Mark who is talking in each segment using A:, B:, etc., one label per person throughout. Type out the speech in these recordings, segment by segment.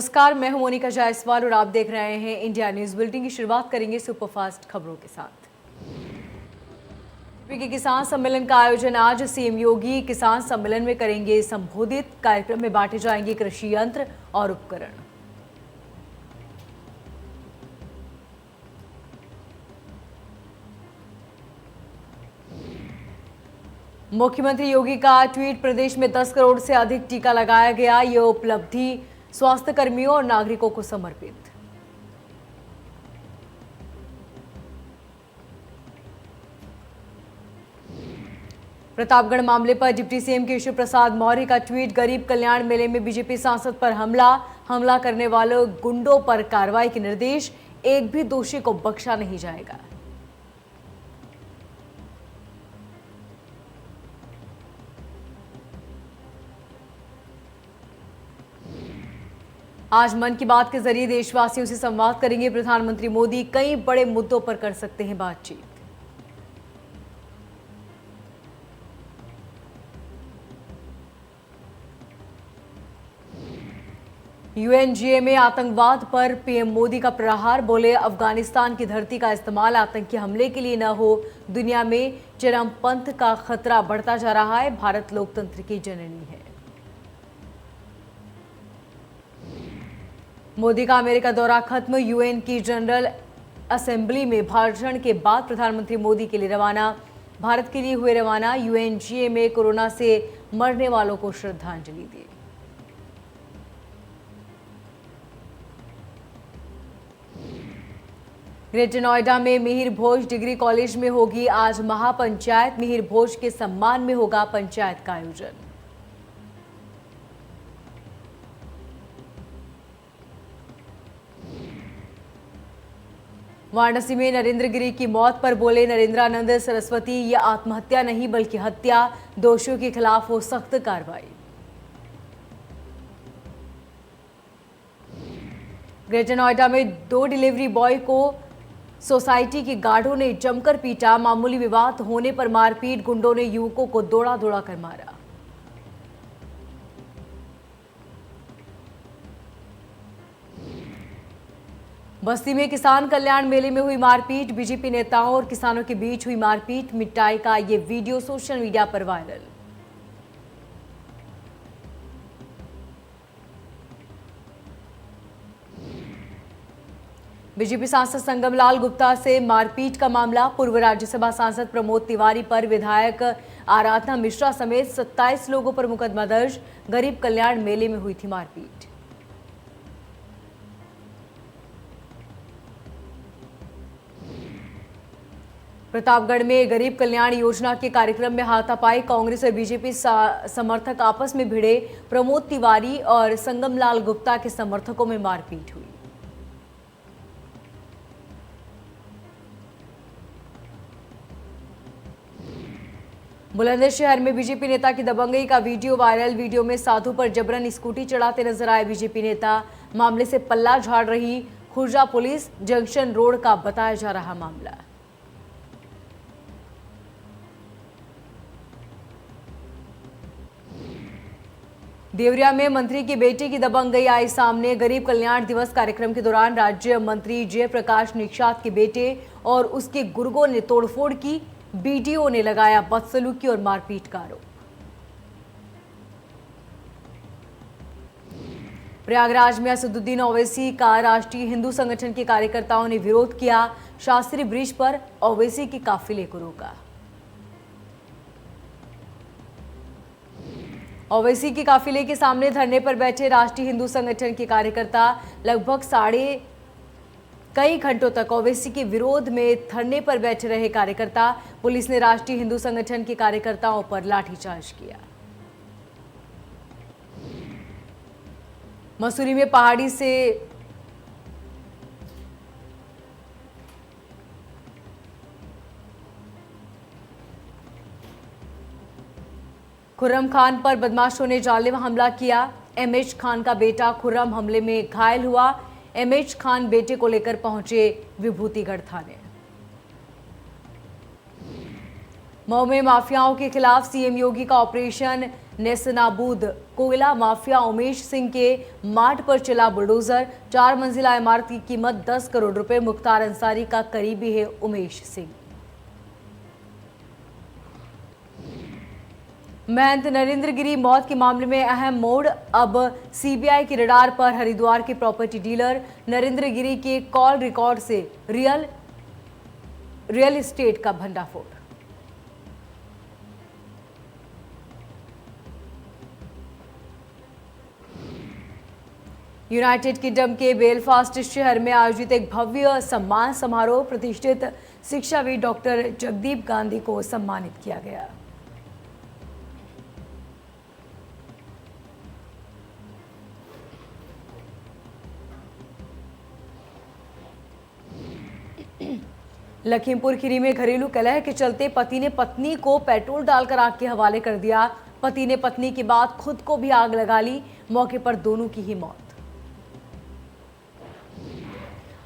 A: नमस्कार, मैं हूं मोनिका जायसवाल और आप देख रहे हैं इंडिया न्यूज बुलेटिन की शुरुआत करेंगे सुपरफास्ट खबरों के साथ। यूपी के किसान सम्मेलन का आयोजन आज। सीएम योगी किसान सम्मेलन में करेंगे संबोधित। कार्यक्रम में बांटे जाएंगे कृषि यंत्र और उपकरण। मुख्यमंत्री योगी का ट्वीट, प्रदेश में 10 करोड़ से अधिक टीका लगाया गया। ये उपलब्धि स्वास्थ्य कर्मियों और नागरिकों को समर्पित। प्रतापगढ़ मामले पर डिप्टी सीएम केशव प्रसाद मौर्य का ट्वीट, गरीब कल्याण मेले में बीजेपी सांसद पर हमला करने वालों गुंडों पर कार्रवाई के निर्देश। एक भी दोषी को बख्शा नहीं जाएगा। आज मन की बात के जरिए देशवासियों से संवाद करेंगे प्रधानमंत्री मोदी। कई बड़े मुद्दों पर कर सकते हैं बातचीत। यूएनजीए में आतंकवाद पर पीएम मोदी का प्रहार, बोले अफगानिस्तान की धरती का इस्तेमाल आतंकी हमले के लिए न हो। दुनिया में चरमपंथ का खतरा बढ़ता जा रहा है। भारत लोकतंत्र की जननी है। मोदी का अमेरिका दौरा खत्म। यूएन की जनरल असेंबली में भाषण के बाद प्रधानमंत्री मोदी के लिए रवाना। भारत के लिए हुए रवाना। यूएनजीए में कोरोना से मरने वालों को श्रद्धांजलि दी। ग्रेटर नोएडा में मिहिर भोज डिग्री कॉलेज में होगी आज महापंचायत। मिहिर भोज के सम्मान में होगा पंचायत का आयोजन। वाराणसी में नरेंद्र गिरी की मौत पर बोले नरेंद्रानंद सरस्वती, ये आत्महत्या नहीं बल्कि हत्या। दोषियों के खिलाफ हो सख्त कार्रवाई। ग्रेटर नोएडा में 2 डिलीवरी बॉय को सोसाइटी के गार्डों ने जमकर पीटा। मामूली विवाद होने पर मारपीट। गुंडों ने युवकों को दौड़ा दौड़ा कर मारा। बस्ती में किसान कल्याण मेले में हुई मारपीट। बीजेपी नेताओं और किसानों के बीच हुई मारपीट मिटाई का ये वीडियो सोशल मीडिया पर वायरल। बीजेपी सांसद संगम लाल गुप्ता से मारपीट का मामला। पूर्व राज्यसभा सांसद प्रमोद तिवारी पर विधायक आराधना मिश्रा समेत 27 लोगों पर मुकदमा दर्ज। गरीब कल्याण मेले में हुई थी मारपीट। प्रतापगढ़ में गरीब कल्याण योजना के कार्यक्रम में हाथापाई। कांग्रेस और बीजेपी समर्थक आपस में भिड़े। प्रमोद तिवारी और संगमलाल गुप्ता के समर्थकों में मारपीट हुई। बुलंदशहर में बीजेपी नेता की दबंगई का वीडियो वायरल। वीडियो में साधु पर जबरन स्कूटी चढ़ाते नजर आए बीजेपी नेता। मामले से पल्ला झाड़ रही खुर्जा पुलिस। जंक्शन रोड का बताया जा रहा मामला। देवरिया में मंत्री की बेटी की दबंगई आई सामने। गरीब कल्याण दिवस कार्यक्रम के दौरान राज्य मंत्री जयप्रकाश निषाद के बेटे और उसके गुर्गों ने तोड़फोड़ की। बीडीओ ने लगाया बदसलूकी और मारपीट का आरोप। प्रयागराज में असदुद्दीन ओवैसी का राष्ट्रीय हिंदू संगठन के कार्यकर्ताओं ने विरोध किया। शास्त्री ब्रिज पर ओवैसी के काफिले को रोका। ओवैसी के काफिले के सामने धरने पर बैठे राष्ट्रीय हिंदू संगठन के कार्यकर्ता लगभग कई घंटों तक ओवैसी के विरोध में धरने पर बैठे रहे कार्यकर्ता। पुलिस ने राष्ट्रीय हिंदू संगठन के कार्यकर्ताओं पर लाठीचार्ज किया। मसूरी में पहाड़ी से खुर्रम खान पर बदमाशों ने जानलेवा हमला किया। एमएच खान का बेटा खुर्रम हमले में घायल हुआ। एमएच खान बेटे को लेकर पहुंचे विभूतिगढ़ थाने। मऊ में माफियाओं के खिलाफ सीएम योगी का ऑपरेशन नेस्तनाबूद कोयला माफिया उमेश सिंह के मार्ट पर चला बुलडोजर। 4 मंजिला इमारत की कीमत 10 करोड़ रुपए। मुख्तार अंसारी का करीबी है उमेश सिंह। महंत नरेंद्र गिरी मौत के मामले में अहम मोड़। अब सीबीआई के रडार पर हरिद्वार के प्रॉपर्टी डीलर नरेंद्र गिरी के कॉल रिकॉर्ड से रियल एस्टेट का भंडाफोड़। यूनाइटेड किंगडम के बेलफास्ट शहर में आयोजित एक भव्य सम्मान समारोह। प्रतिष्ठित शिक्षाविद डॉक्टर जगदीप गांधी को सम्मानित किया गया। लखीमपुर खीरी में घरेलू कलह के चलते पति ने पत्नी को पेट्रोल डालकर आग के हवाले कर दिया। पति ने पत्नी के बाद खुद को भी आग लगा ली। मौके पर दोनों की ही मौत।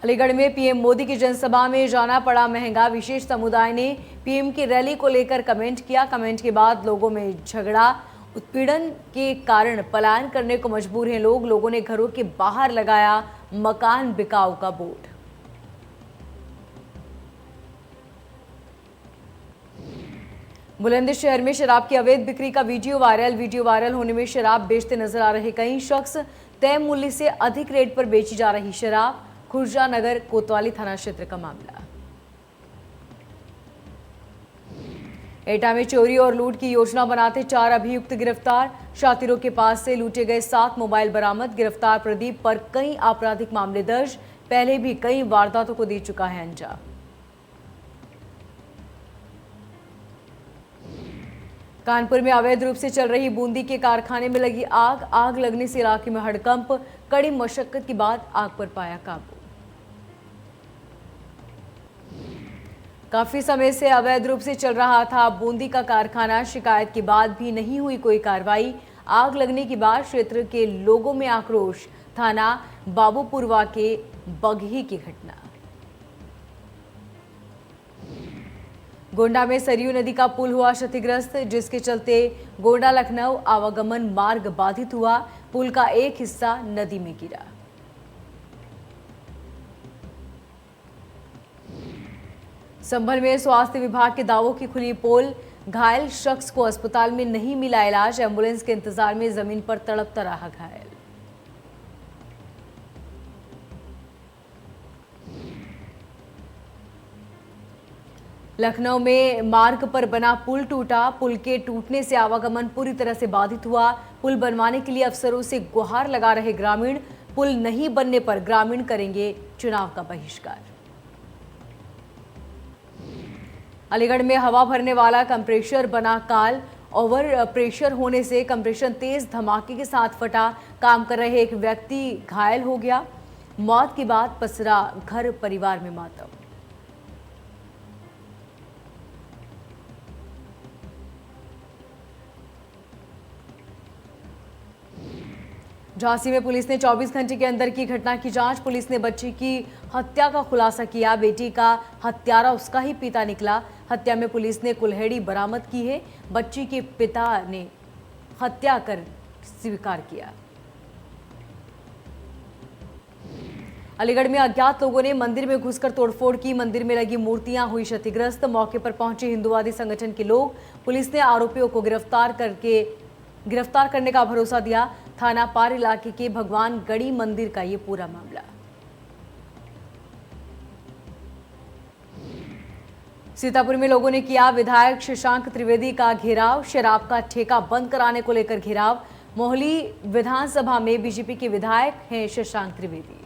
A: अलीगढ़ में पीएम मोदी की जनसभा में जाना पड़ा महंगा। विशेष समुदाय ने पीएम की रैली को लेकर कमेंट किया। कमेंट के बाद लोगों में झगड़ा। उत्पीड़न के कारण पलायन करने को मजबूर हैं लोग। लोगों ने घरों के बाहर लगाया मकान बिकाऊ का बोर्ड। बुलंदशहर में शराब की अवैध बिक्री का वीडियो वायरल होने में शराब बेचते नजर आ रहे कई शख्स। तय मूल्य से अधिक रेट पर बेची जा रही शराब। खुर्जा नगर कोतवाली थाना क्षेत्र का मामला। एटा में चोरी और लूट की योजना बनाते 4 अभियुक्त गिरफ्तार। शातिरों के पास से लूटे गए 7 मोबाइल बरामद। गिरफ्तार प्रदीप पर कई आपराधिक मामले दर्ज। पहले भी कई वारदातों को दे चुका है अंजाम। कानपुर में अवैध रूप से चल रही बूंदी के कारखाने में लगी आग लगने से इलाके में हड़कंप। कड़ी मशक्कत के बाद आग पर पाया काबू। काफी समय से अवैध रूप से चल रहा था बूंदी का कारखाना। शिकायत के बाद भी नहीं हुई कोई कार्रवाई। आग लगने के बाद क्षेत्र के लोगों में आक्रोश। थाना बाबूपुरवा के बगही की घटना। गोंडा में सरयू नदी का पुल हुआ क्षतिग्रस्त, जिसके चलते गोंडा लखनऊ आवागमन मार्ग बाधित हुआ। पुल का एक हिस्सा नदी में गिरा। संभल में स्वास्थ्य विभाग के दावों की खुली पोल। घायल शख्स को अस्पताल में नहीं मिला इलाज। एम्बुलेंस के इंतजार में जमीन पर तड़पता रहा घायल। लखनऊ में मार्ग पर बना पुल टूटा। पुल के टूटने से आवागमन पूरी तरह से बाधित हुआ। पुल बनवाने के लिए अफसरों से गुहार लगा रहे ग्रामीण। पुल नहीं बनने पर ग्रामीण करेंगे चुनाव का बहिष्कार। अलीगढ़ में हवा भरने वाला कंप्रेसर बना काल। ओवर प्रेशर होने से कंप्रेसर तेज धमाके के साथ फटा। काम कर रहे एक व्यक्ति घायल हो गया। मौत के बाद पसरा घर परिवार में मातम। झांसी में पुलिस ने 24 घंटे के अंदर की घटना की जांच। पुलिस ने बच्ची की हत्या का खुलासा किया। बेटी का हत्यारा उसका ही पिता निकला। हत्या में पुलिस ने कुल्हेड़ी बरामद की है। बच्ची के पिता ने हत्या कर स्वीकार किया। अलीगढ़ में अज्ञात लोगों ने मंदिर में घुसकर तोड़फोड़ की। मंदिर में लगी मूर्तियां हुई क्षतिग्रस्त। मौके पर पहुंचे हिंदुवादी संगठन के लोग। पुलिस ने आरोपियों को गिरफ्तार करने का भरोसा दिया। थाना पार इलाके के भगवान गढ़ी मंदिर का ये पूरा मामला। सीतापुर में लोगों ने किया विधायक शशांक त्रिवेदी का घेराव। शराब का ठेका बंद कराने को लेकर घेराव। मोहाली विधानसभा में बीजेपी के विधायक हैं शशांक त्रिवेदी।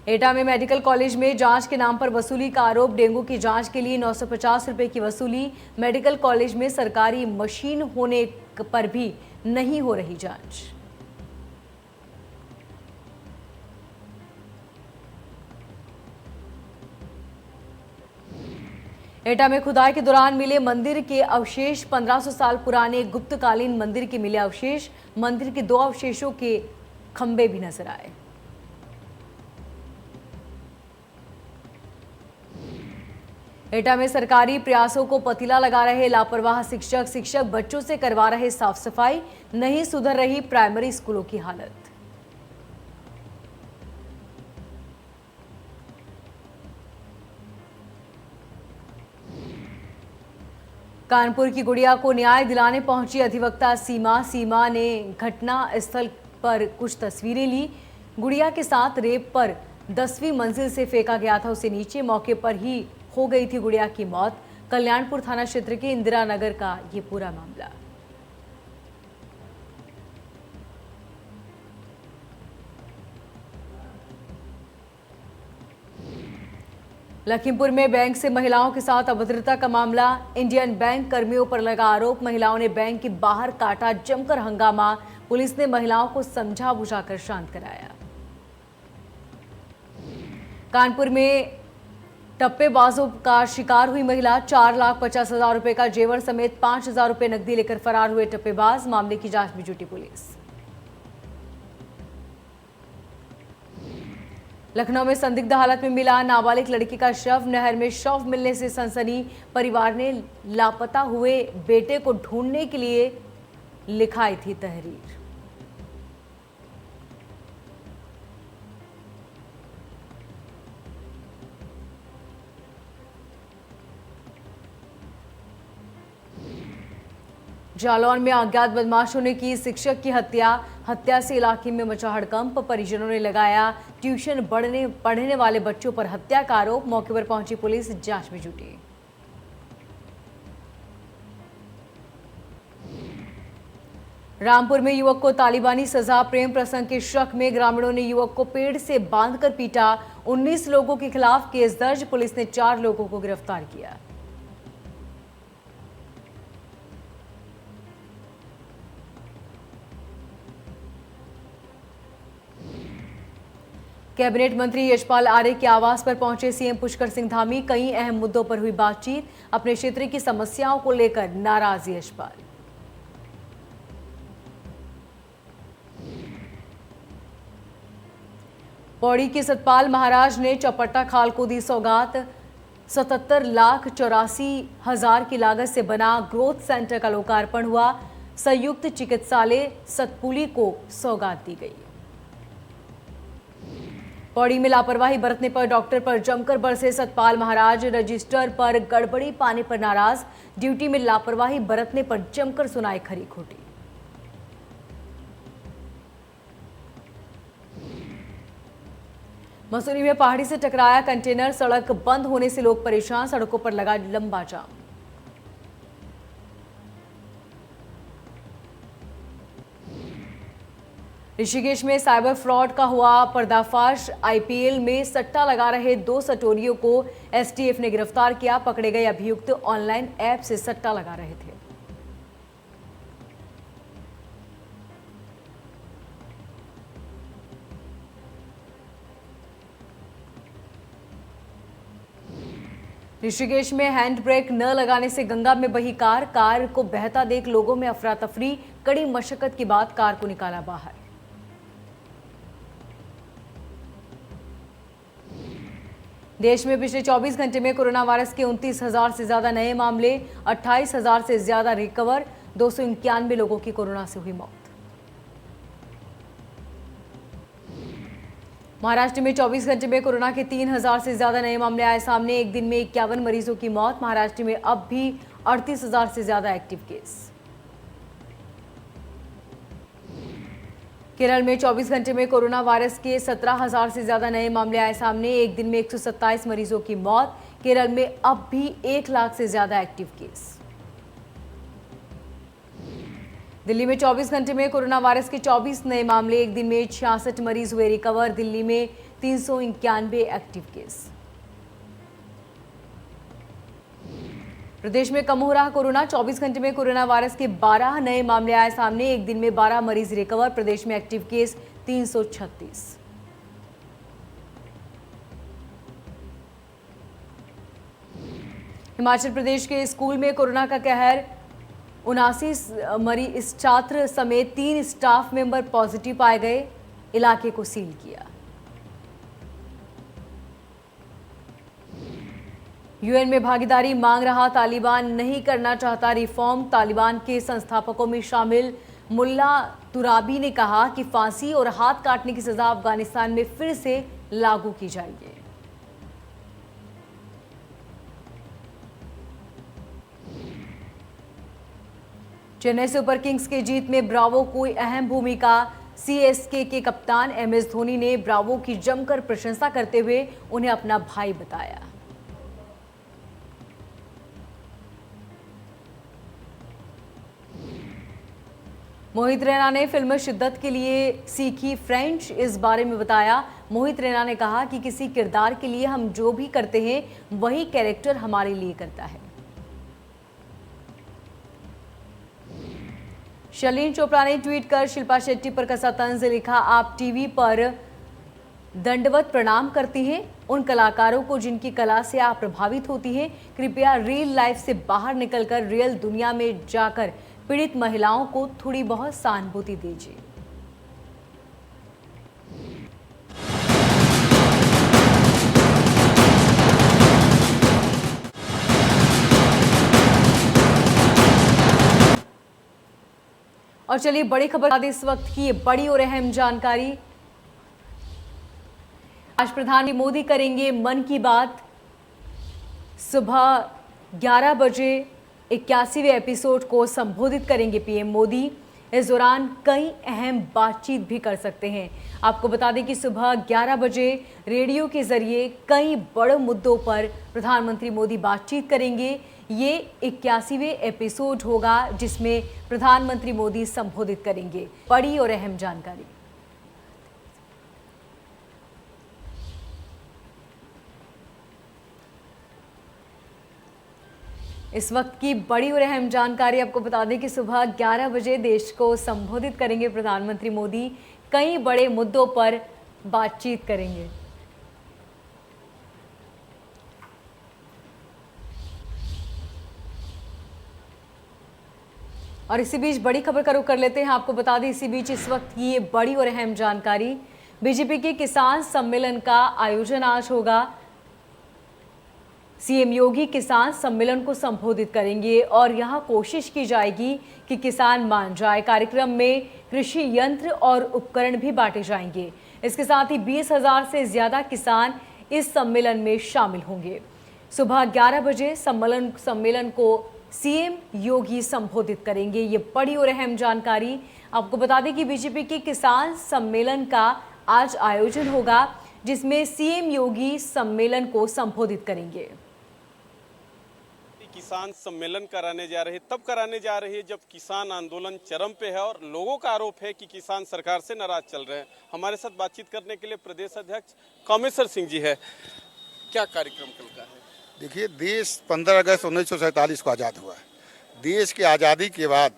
A: एटा में मेडिकल कॉलेज में जांच के नाम पर वसूली का आरोप। डेंगू की जांच के लिए 950 रुपए की वसूली। मेडिकल कॉलेज में सरकारी मशीन होने पर भी नहीं हो रही जांच। एटा में खुदाई के दौरान मिले मंदिर के अवशेष। 1500 साल पुराने गुप्तकालीन मंदिर के मिले अवशेष। मंदिर के 2 अवशेषों के खंभे भी नजर आए। एटा में सरकारी प्रयासों को पतीला लगा रहे लापरवाह शिक्षक बच्चों से करवा रहे साफ सफाई, नहीं सुधर रही प्राइमरी स्कूलों की हालत। कानपुर की गुड़िया को न्याय दिलाने पहुंची अधिवक्ता सीमा ने घटना स्थल पर कुछ तस्वीरें ली। गुड़िया के साथ रेप पर 10वीं मंजिल से फेंका गया था उसे नीचे, मौके पर ही हो गई थी गुड़िया की मौत। कल्याणपुर थाना क्षेत्र के इंदिरा नगर का ये पूरा मामला। लखीमपुर में बैंक से महिलाओं के साथ अभद्रता का मामला। इंडियन बैंक कर्मियों पर लगा आरोप, महिलाओं ने बैंक के बाहर काटा जमकर हंगामा। पुलिस ने महिलाओं को समझा बुझाकर शांत कराया। कानपुर में टप्पेबाजों का शिकार हुई महिला, 4,50,000 रुपए का जेवर समेत 5,000 रुपए नकदी लेकर फरार हुए टप्पेबाज। मामले की जांच में जुटी पुलिस। लखनऊ में संदिग्ध हालत में मिला नाबालिग लड़की का शव, नहर में शव मिलने से सनसनी। परिवार ने लापता हुए बेटे को ढूंढने के लिए लिखाई थी तहरीर। जालौन में अज्ञात बदमाशों ने की शिक्षक की हत्या से इलाके में मचा हड़कंप। परिजनों ने लगाया ट्यूशन पढ़ने वाले बच्चों पर हत्या का आरोप। मौके पर पहुंची पुलिस जांच में जुटी। रामपुर में युवक को तालिबानी सजा, प्रेम प्रसंग के शक में ग्रामीणों ने युवक को पेड़ से बांधकर पीटा। 19 लोगों के खिलाफ केस दर्ज, पुलिस ने 4 लोगों को गिरफ्तार किया। कैबिनेट मंत्री यशपाल आर्य के आवास पर पहुंचे सीएम पुष्कर सिंह धामी। कई अहम मुद्दों पर हुई बातचीत, अपने क्षेत्र की समस्याओं को लेकर नाराज यशपाल। पौड़ी के सतपाल महाराज ने चौपट्टा खाल को दी सौगात। 77,84,000 की लागत से बना ग्रोथ सेंटर का लोकार्पण हुआ। संयुक्त चिकित्सालय सतपुली को सौगात दी गई। पौड़ी में लापरवाही बरतने पर डॉक्टर पर जमकर बरसे सतपाल महाराज। रजिस्टर पर गड़बड़ी पाने पर नाराज, ड्यूटी में लापरवाही बरतने पर जमकर सुनाई खरी खोटी। मसूरी में पहाड़ी से टकराया कंटेनर, सड़क बंद होने से लोग परेशान, सड़कों पर लगा लंबा जाम। ऋषिकेश में साइबर फ्रॉड का हुआ पर्दाफाश। आईपीएल में सट्टा लगा रहे 2 सटोरियों को एसटीएफ ने गिरफ्तार किया। पकड़े गए अभियुक्त ऑनलाइन ऐप से सट्टा लगा रहे थे। ऋषिकेश में हैंड ब्रेक न लगाने से गंगा में बही कार को बहता देख लोगों में अफरा तफरी। कड़ी मशक्कत के बाद कार को निकाला बाहर। देश में पिछले 24 घंटे में कोरोना वायरस के 29,000 से ज्यादा नए मामले, 28,000 से ज्यादा रिकवर, 291 लोगों की कोरोना से हुई मौत। महाराष्ट्र में 24 घंटे में कोरोना के 3,000 से ज्यादा नए मामले आए सामने। एक दिन में 51 मरीजों की मौत। महाराष्ट्र में अब भी 38,000 से ज्यादा एक्टिव केस। केरल में 24 घंटे में कोरोना वायरस के 17,000 से ज्यादा नए मामले आए सामने। एक दिन में 127 मरीजों की मौत। केरल में अब भी 1 लाख से ज्यादा एक्टिव केस। दिल्ली में 24 घंटे में कोरोना वायरस के 24 नए मामले। एक दिन में 66 मरीज हुए रिकवर। दिल्ली में 391 एक्टिव केस। प्रदेश में कम हो रहा कोरोना। 24 घंटे में कोरोना वायरस के 12 नए मामले आए सामने। एक दिन में 12 मरीज रिकवर। प्रदेश में एक्टिव केस 336। हिमाचल प्रदेश के स्कूल में कोरोना का कहर। 79 मरीज छात्र समेत 3 स्टाफ मेंबर पॉजिटिव पाए गए। इलाके को सील किया। यूएन में भागीदारी मांग रहा तालिबान नहीं करना चाहता रिफॉर्म। तालिबान के संस्थापकों में शामिल मुल्ला तुराबी ने कहा कि फांसी और हाथ काटने की सजा अफगानिस्तान में फिर से लागू की जाएगी। चेन्नई सुपर किंग्स की जीत में ब्रावो को अहम भूमिका। सीएसके के कप्तान एमएस धोनी ने ब्रावो की जमकर प्रशंसा करते हुए उन्हें अपना भाई बताया। मोहित रैना ने फिल्म शिद्दत के लिए सीखी फ्रेंच, इस बारे में बताया। मोहित रैना ने कहा कि किसी किरदार के लिए हम जो भी करते हैं वही कैरेक्टर हमारे लिए करता है। शर्लिन चोपड़ा ने ट्वीट कर शिल्पा शेट्टी पर कसा तंज लिखा, आप टीवी पर दंडवत प्रणाम करती हैं उन कलाकारों को जिनकी कला से आप प्रभावित होती हैं। कृपया रियल लाइफ से बाहर निकलकर रियल दुनिया में जाकर पीड़ित महिलाओं को थोड़ी बहुत सहानुभूति दीजिए। और चलिए बड़ी खबर इस वक्त की बड़ी और अहम जानकारी। आज प्रधानमंत्री मोदी करेंगे मन की बात। सुबह 11 बजे 81वें एपिसोड को संबोधित करेंगे पीएम मोदी। इस दौरान कई अहम बातचीत भी कर सकते हैं। आपको बता दें कि सुबह 11 बजे रेडियो के जरिए कई बड़े मुद्दों पर प्रधानमंत्री मोदी बातचीत करेंगे। ये 81वें एपिसोड होगा जिसमें प्रधानमंत्री मोदी संबोधित करेंगे। बड़ी और अहम जानकारी। इस वक्त की बड़ी और अहम जानकारी आपको बता दें कि सुबह 11 बजे देश को संबोधित करेंगे प्रधानमंत्री मोदी। कई बड़े मुद्दों पर बातचीत करेंगे। और इसी बीच बड़ी खबर का रुख कर लेते हैं। आपको बता दें इसी बीच इस वक्त की ये बड़ी और अहम जानकारी। बीजेपी के किसान सम्मेलन का आयोजन आज होगा। सीएम योगी किसान सम्मेलन को संबोधित करेंगे और यहां कोशिश की जाएगी कि किसान मान जाए। कार्यक्रम में कृषि यंत्र और उपकरण भी बांटे जाएंगे। इसके साथ ही 20,000 से ज्यादा किसान इस सम्मेलन में शामिल होंगे। सुबह 11 बजे सम्मेलन को सीएम योगी संबोधित करेंगे। ये बड़ी और अहम जानकारी। आपको बता दें कि बीजेपी के किसान सम्मेलन का आज आयोजन होगा जिसमें सीएम योगी सम्मेलन को संबोधित करेंगे।
B: किसान सम्मेलन कराने जा रही है, तब कराने जा रही है जब किसान आंदोलन चरम पे है और लोगों का आरोप है कि किसान सरकार से नाराज चल रहे हैं। हमारे साथ बातचीत करने के लिए प्रदेश अध्यक्ष कामेश्वर सिंह जी है। क्या कार्यक्रम कल का है?
C: देखिए, देश 15 अगस्त 1947 को आज़ाद हुआ। देश की आज़ादी के बाद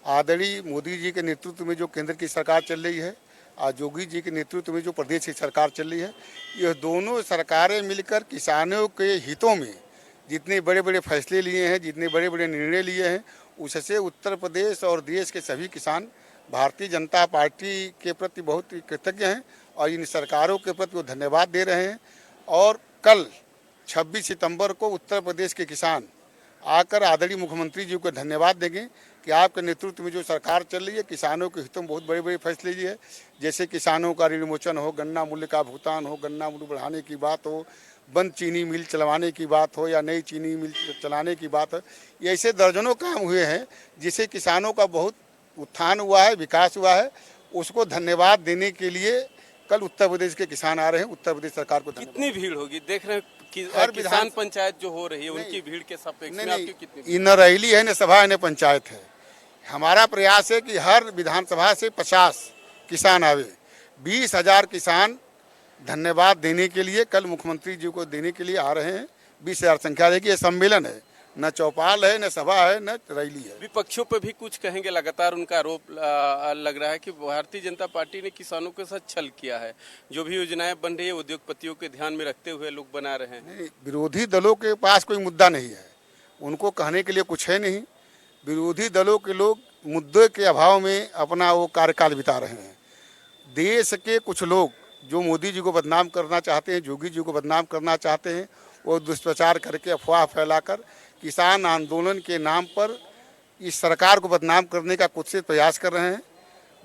C: आदरणीय मोदी जी के नेतृत्व में जो केंद्र की सरकार चल रही है और योगी जी के नेतृत्व में जो प्रदेश की सरकार चल रही है, यह दोनों सरकारें मिलकर किसानों के हितों में जितने बड़े बड़े फैसले लिए हैं, जितने बड़े बड़े निर्णय लिए हैं, उससे उत्तर प्रदेश और देश के सभी किसान भारतीय जनता पार्टी के प्रति बहुत कृतज्ञ हैं और इन सरकारों के प्रति वो धन्यवाद दे रहे हैं। और कल 26 सितंबर को उत्तर प्रदेश के किसान आकर आदरणीय मुख्यमंत्री जी को धन्यवाद देंगे कि आपके नेतृत्व में जो सरकार चल रही है किसानों के हितों में बहुत बड़े बड़े फैसले लिए हैं। जैसे किसानों का ऋण विमोचन हो, गन्ना मूल्य का भुगतान हो, गन्ना मूल्य बढ़ाने की बात हो, बंद चीनी मिल चलवाने की बात हो या नई चीनी मिल चलाने की बात हो, ये ऐसे दर्जनों काम हुए हैं जिससे किसानों का बहुत उत्थान हुआ है, विकास हुआ है। उसको धन्यवाद देने के लिए कल उत्तर प्रदेश के किसान आ रहे हैं। उत्तर प्रदेश सरकार को
B: कितनी भीड़ होगी? देख रहे हैं कि हर किसान पंचायत जो हो रही है उनकी भीड़ के सापेक्ष में आपकी कितनी?
C: न रैली है, न सभा है, न पंचायत है। हमारा प्रयास है कि हर विधानसभा से 50 किसान आवे। 20,000 किसान धन्यवाद देने के लिए कल मुख्यमंत्री जी को देने के लिए आ रहे हैं। 20,000 संख्या रहेगी। ये सम्मेलन है, न चौपाल है, न सभा है, न रैली है।
B: विपक्षों पर भी कुछ कहेंगे? लगातार उनका आरोप लग रहा है कि भारतीय जनता पार्टी ने किसानों के साथ छल किया है। जो भी योजनाएं बन रही है उद्योगपतियों के ध्यान में रखते हुए लोग बना रहे हैं।
C: विरोधी दलों के पास कोई मुद्दा नहीं है, उनको कहने के लिए कुछ है नहीं। विरोधी दलों के लोग मुद्दे के अभाव में अपना वो कार्यकाल बिता रहे हैं। देश के कुछ लोग जो मोदी जी को बदनाम करना चाहते हैं, योगी जी को बदनाम करना चाहते हैं, वो दुष्प्रचार करके अफवाह फैलाकर किसान आंदोलन के नाम पर इस सरकार को बदनाम करने का कुत्सित प्रयास कर रहे हैं।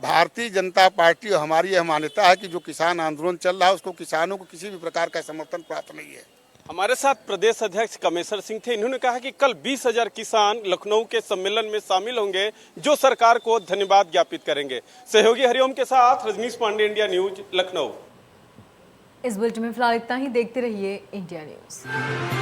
C: भारतीय जनता पार्टी और हमारी यह मान्यता है कि जो किसान आंदोलन चल रहा है उसको किसानों को किसी भी प्रकार का समर्थन प्राप्त नहीं है।
B: हमारे साथ प्रदेश अध्यक्ष कामेश्वर सिंह थे। इन्होंने कहा कि कल 20,000 किसान लखनऊ के सम्मेलन में शामिल होंगे, जो सरकार को धन्यवाद ज्ञापित करेंगे। सहयोगी हरिओम के साथ रजनीश पांडे, इंडिया न्यूज, लखनऊ।
A: इस बुलेटिन में फिलहाल इतना ही। देखते रहिए इंडिया न्यूज।